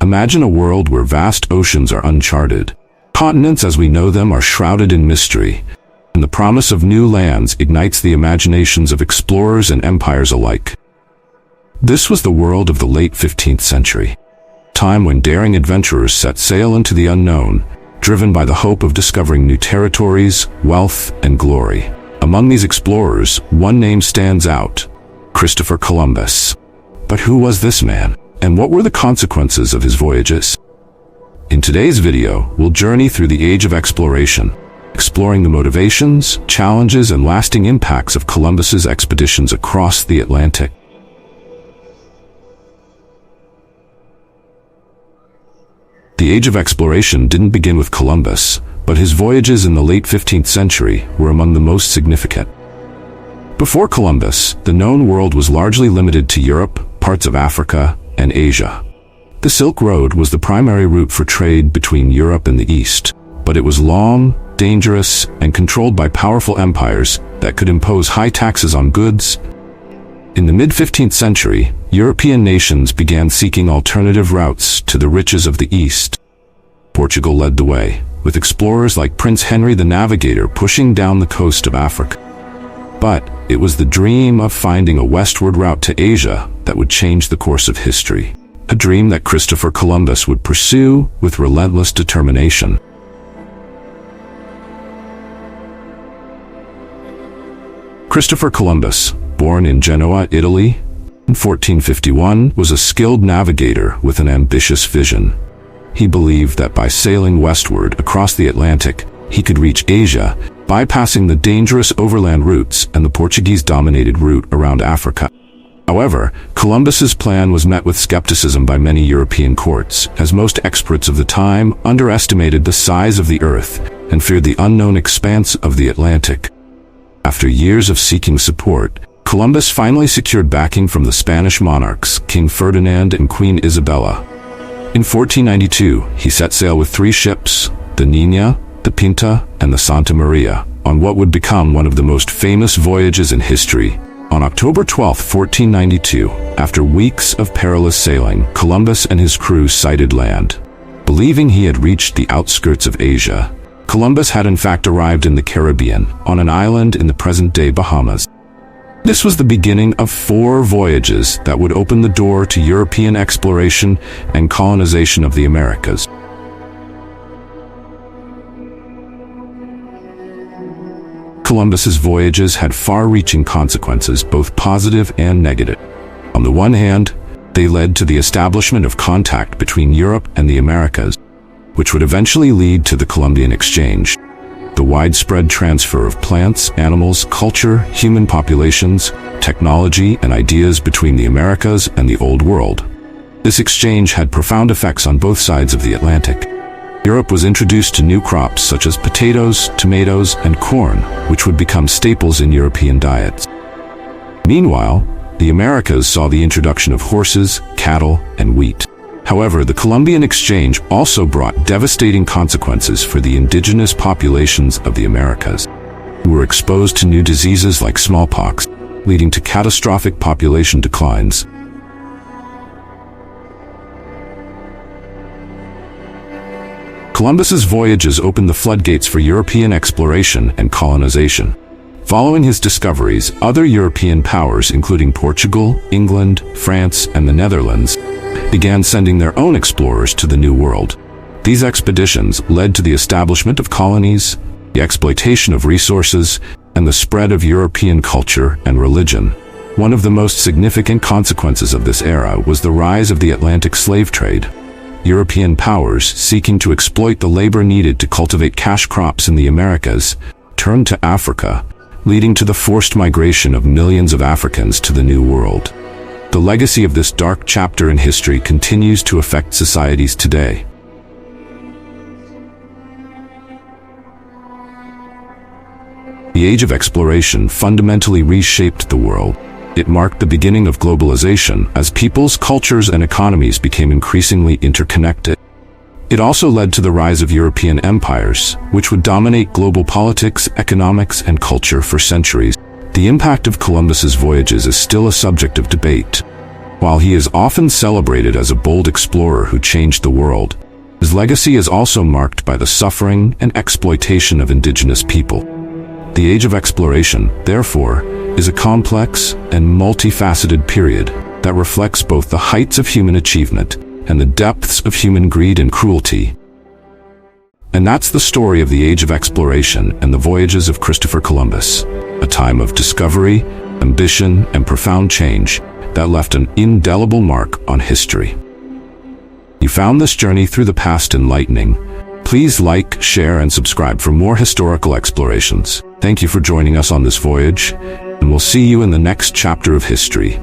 Imagine a world where vast oceans are uncharted. Continents as we know them are shrouded in mystery, and the promise of new lands ignites the imaginations of explorers and empires alike. This was the world of the late 15th century, time when daring adventurers set sail into the unknown, driven by the hope of discovering new territories, wealth, and glory. Among these explorers, one name stands out: Christopher Columbus. But who was this man, and what were the consequences of his voyages? In today's video, we'll journey through the age of exploration, exploring the motivations, challenges, and lasting impacts of Columbus's expeditions across the Atlantic. The age of exploration didn't begin with Columbus, but his voyages in the late 15th century were among the most significant. Before Columbus, the known world was largely limited to Europe, parts of Africa, and Asia. The Silk Road was the primary route for trade between Europe and the East, but it was long, dangerous, and controlled by powerful empires that could impose high taxes on goods. In the mid-15th century, European nations began seeking alternative routes to the riches of the East. Portugal led the way, with explorers like Prince Henry the Navigator pushing down the coast of Africa. But it was the dream of finding a westward route to Asia that would change the course of history, a dream that Christopher Columbus would pursue with relentless determination. Christopher Columbus, born in Genoa, Italy, in 1451, was a skilled navigator with an ambitious vision. He believed that by sailing westward across the Atlantic, he could reach Asia, bypassing the dangerous overland routes and the Portuguese-dominated route around Africa. However, Columbus's plan was met with skepticism by many European courts, as most experts of the time underestimated the size of the Earth and feared the unknown expanse of the Atlantic. After years of seeking support, Columbus finally secured backing from the Spanish monarchs, King Ferdinand and Queen Isabella. In 1492, he set sail with 3 ships, the Niña, the Pinta, and the Santa Maria, on what would become one of the most famous voyages in history. On October 12, 1492, after weeks of perilous sailing, Columbus and his crew sighted land. Believing he had reached the outskirts of Asia, Columbus had in fact arrived in the Caribbean, on an island in the present-day Bahamas. This was the beginning of 4 voyages that would open the door to European exploration and colonization of the Americas. Columbus's voyages had far-reaching consequences, both positive and negative. On the one hand, they led to the establishment of contact between Europe and the Americas, which would eventually lead to the Columbian Exchange, the widespread transfer of plants, animals, culture, human populations, technology, and ideas between the Americas and the Old World. This exchange had profound effects on both sides of the Atlantic. Europe was introduced to new crops such as potatoes, tomatoes, and corn, which would become staples in European diets. Meanwhile, the Americas saw the introduction of horses, cattle, and wheat. However, the Columbian Exchange also brought devastating consequences for the indigenous populations of the Americas, who were exposed to new diseases like smallpox, leading to catastrophic population declines. Columbus's voyages opened the floodgates for European exploration and colonization. Following his discoveries, other European powers, including Portugal, England, France, and the Netherlands, began sending their own explorers to the New World. These expeditions led to the establishment of colonies, the exploitation of resources, and the spread of European culture and religion. One of the most significant consequences of this era was the rise of the Atlantic slave trade. European powers, seeking to exploit the labor needed to cultivate cash crops in the Americas, turned to Africa, leading to the forced migration of millions of Africans to the New World. The legacy of this dark chapter in history continues to affect societies today. The Age of Exploration fundamentally reshaped the world. It marked the beginning of globalization as peoples, cultures, and economies became increasingly interconnected. It also led to the rise of European empires, which would dominate global politics, economics, and culture for centuries. The impact of Columbus's voyages is still a subject of debate. While he is often celebrated as a bold explorer who changed the world, his legacy is also marked by the suffering and exploitation of indigenous people. The Age of Exploration, therefore, is a complex and multifaceted period that reflects both the heights of human achievement and the depths of human greed and cruelty. And that's the story of the Age of Exploration and the Voyages of Christopher Columbus, a time of discovery, ambition, and profound change that left an indelible mark on history. You found this journey through the past enlightening. Please like, share, and subscribe for more historical explorations. Thank you for joining us on this voyage, and we'll see you in the next chapter of history.